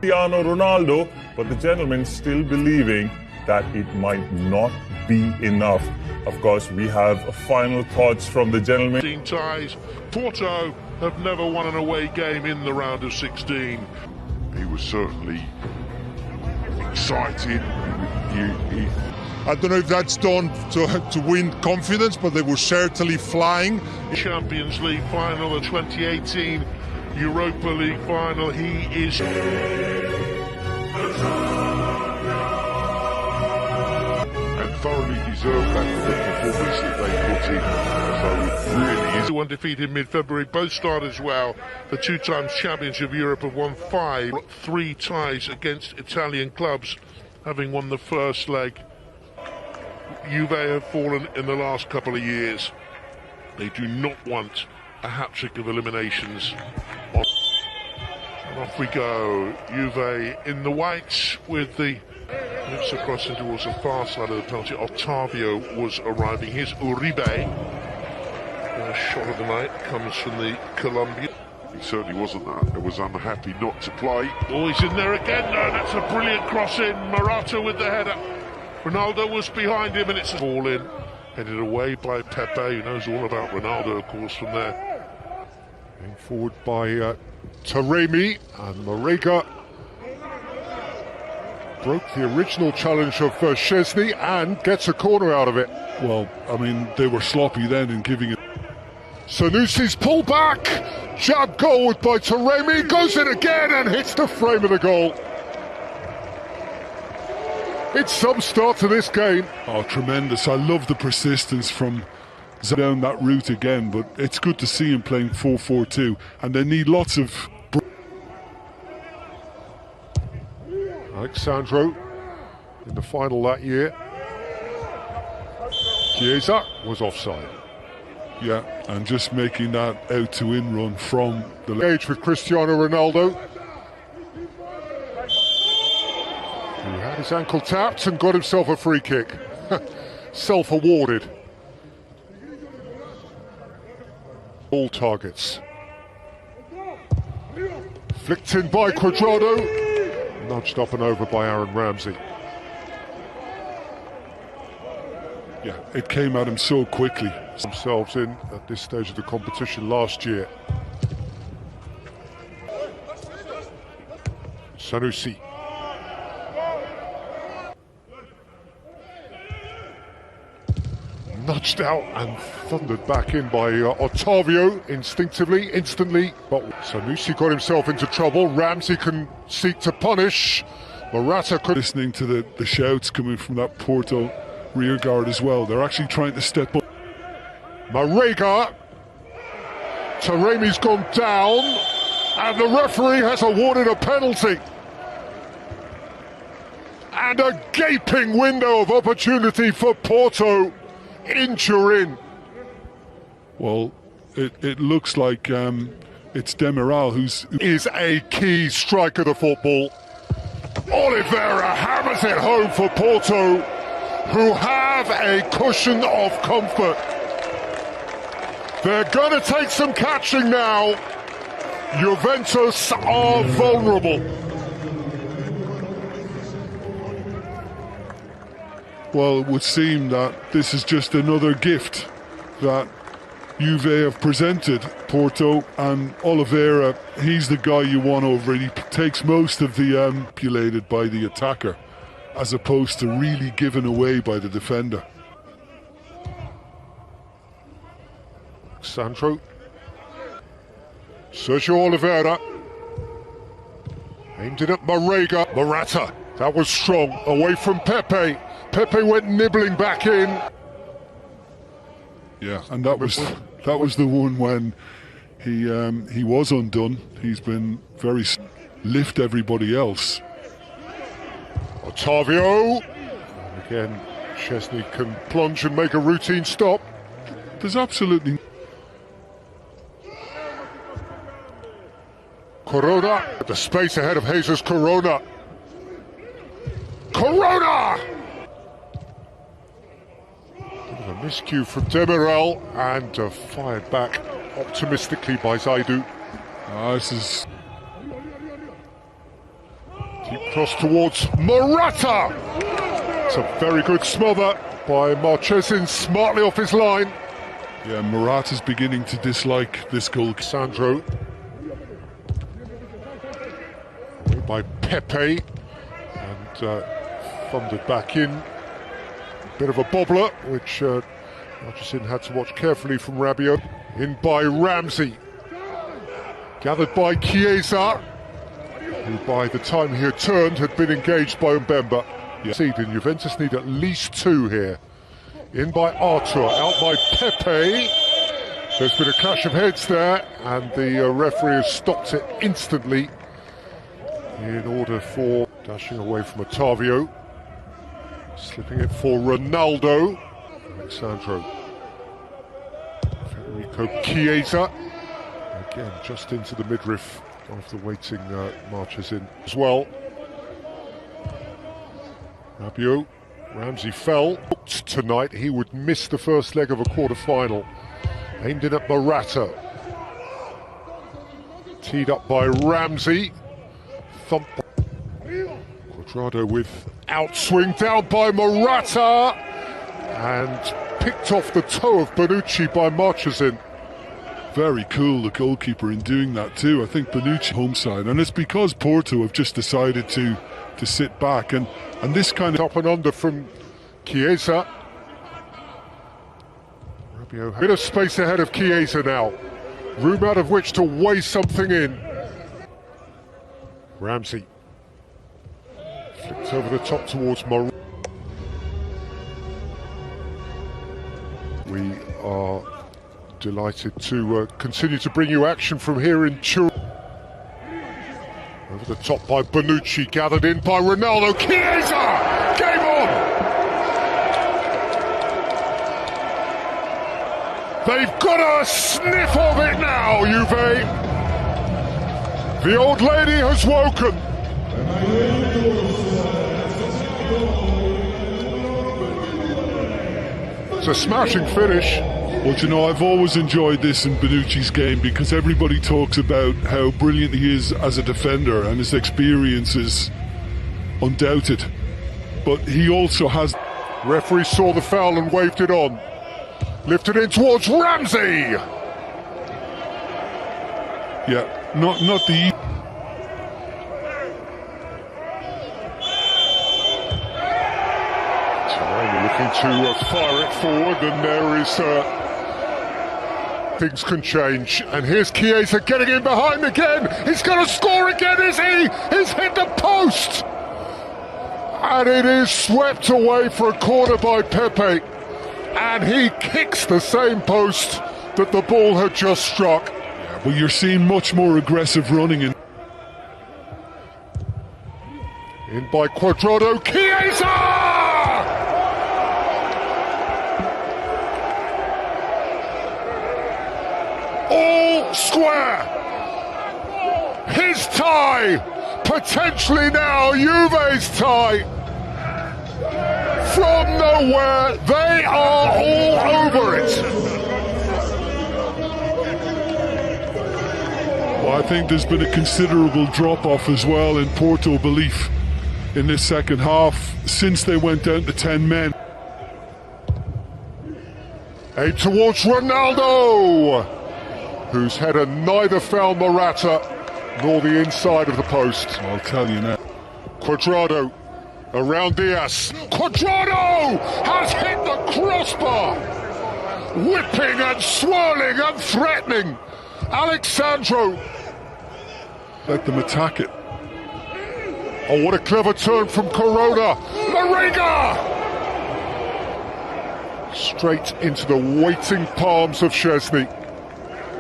Cristiano Ronaldo, but the gentleman still believing that it might not be enough. Of course, we have final thoughts from the gentleman. 16 ties. Porto have never won an away game in the round of 16. He was certainly excited. I don't know if that's done to win confidence, but they were certainly flying. Champions League final, the 2018 Europa League final. He is... thoroughly deserved that performance that they put in. So it really is. Undefeated mid-February, both starters well. The two times champions of Europe have won 5, 3 ties against Italian clubs, having won the first leg. Juve have fallen in the last couple of years. They do not want a hat-trick of eliminations. And off we go. Juve in the whites with the lips across and towards the far side of the penalty. Otavio was arriving. Here's Uribe. The shot of the night comes from the Colombian. He certainly wasn't that. He was unhappy not to play. Oh, he's in there again. No, that's a brilliant cross in. Morata with the header. Ronaldo was behind him and it's a ball in. Headed away by Pepe, who knows all about Ronaldo, of course, from there. Going forward by Taremi, and Marega broke the original challenge of Szczesny and gets a corner out of it. Well, I mean, they were sloppy then in giving it. Sanusi's pull back, jab goal by Taremi, goes in again and hits the frame of the goal. It's some start to this game. Oh, tremendous. I love the persistence from down that route again, but it's good to see him playing 4-4-2, and they need lots of... Alexandro in the final that year. Chiesa was offside. Yeah, and just making that out-to-in run from the... Engage with Cristiano Ronaldo. He had his ankle tapped and got himself a free kick. Self-awarded. All targets. Flicked in by Cuadrado. Nudged up and over by Aaron Ramsey. Yeah, it came at him so quickly. Themselves in at this stage of the competition last year. Sanusi. Nudged out and thundered back in by Otavio instinctively, instantly. But Sanusi got himself into trouble. Ramsey can seek to punish. Morata could... Listening to the shouts coming from that Porto rear guard as well. They're actually trying to step up. Marega. Taremi's gone down. And the referee has awarded a penalty. And a gaping window of opportunity for Porto. Inch in. Well, it looks like it's Demiral who's a key striker of the football. Oliveira hammers it home for Porto, who have a cushion of comfort. They're going to take some catching now. Juventus are vulnerable. Well, it would seem that this is just another gift that Juve have presented Porto, and Oliveira, he's the guy you want over it. He takes most of the manipulated by the attacker, as opposed to really given away by the defender. Sandro. Sergio Oliveira. Aimed it at Marega. Morata. That was strong. Away from Pepe. Pepe went nibbling back in. Yeah, and that was the one when he was undone. He's been very lift everybody else. Otavio. And again, Szczesny can plunge and make a routine stop. There's absolutely... Corona at the space ahead of Jesus Corona. Corona! A miscue from Demiral and fired back optimistically by Zaidu. This is... Cross towards Morata. It's a very good smother by Marchesin, smartly off his line. Yeah, Morata's beginning to dislike this goal. Sandro. By Pepe. And funded back in. Bit of a bobbler, which Marchesin had to watch carefully from Rabiot. In by Ramsey. Gathered by Chiesa, who by the time he had turned had been engaged by Mbemba. And Juventus need at least two here. In by Artur, out by Pepe. There's been a clash of heads there, and the referee has stopped it instantly in order for dashing away from Otavio. Slipping it for Ronaldo. Alexandro. Federico Chiesa. Again, just into the midriff after waiting Marchesin as well. Rabiot. Ramsey fell. Tonight he would miss the first leg of a quarter-final. Aimed in at Morata. Teed up by Ramsey. Thump. Quadrado with outswing down by Morata. And picked off the toe of Bonucci by Marchesin. Very cool, the goalkeeper, in doing that too. I think Bonucci home side, and it's because Porto have just decided to sit back, and this kind of up and under from Chiesa. Rabiot, a bit of space ahead of Chiesa now. Room out of which to waste something in. Ramsey flips over the top towards Morata. We are delighted to continue to bring you action from here in Turin. Over the top by Bonucci, gathered in by Ronaldo. Chiesa! Game on! They've got a sniff of it now, Juve. The old lady has woken. It's a smashing finish. Well, you know, I've always enjoyed this in Bonucci's game because everybody talks about how brilliant he is as a defender and his experience is undoubted. But he also has... Referee saw the foul and waved it on. Lifted in towards Ramsey! Yeah, not the... Looking to fire it forward, and there is... things can change, and here's Chiesa getting in behind again. He's going to score again, is he? He's hit the post, and it is swept away for a corner by Pepe, and he kicks the same post that the ball had just struck. Yeah, but you're seeing much more aggressive running in by Quadrado. Chiesa! All square. His tie, potentially now Juve's tie. From nowhere, they are all over it. Well, I think there's been a considerable drop-off as well in Porto belief in this second half since they went down to 10 men. Aimed towards Ronaldo, whose header neither found Morata nor the inside of the post. I'll tell you now. Quadrado around Diaz. Quadrado has hit the crossbar, whipping and swirling and threatening. Alexandro. Let them attack it. Oh, what a clever turn from Corona. Mariga! Straight into the waiting palms of Szczesny.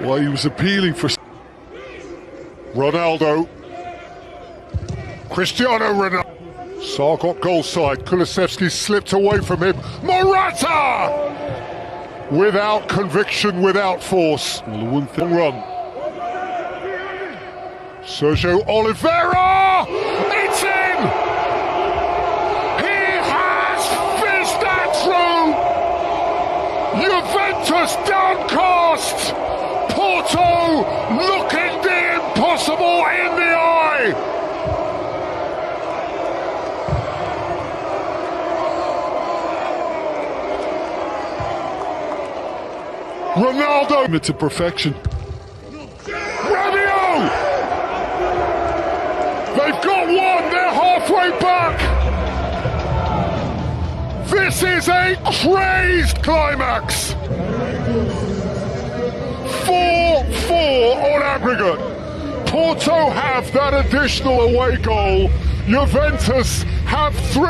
Well, he was appealing for... Ronaldo. Cristiano Ronaldo. Sarr got goal side. Kulusevski slipped away from him. Morata! Without conviction, without force. Well, the one thing... Run. Sergio Oliveira! It's in! He has fizzed that through! Juventus downcast! Porto looking the impossible in the eye! Ronaldo to perfection. Rabiot! They've got one, they're halfway back! This is a crazed climax! 4-4 on aggregate. Porto have that additional away goal. Juventus have 3.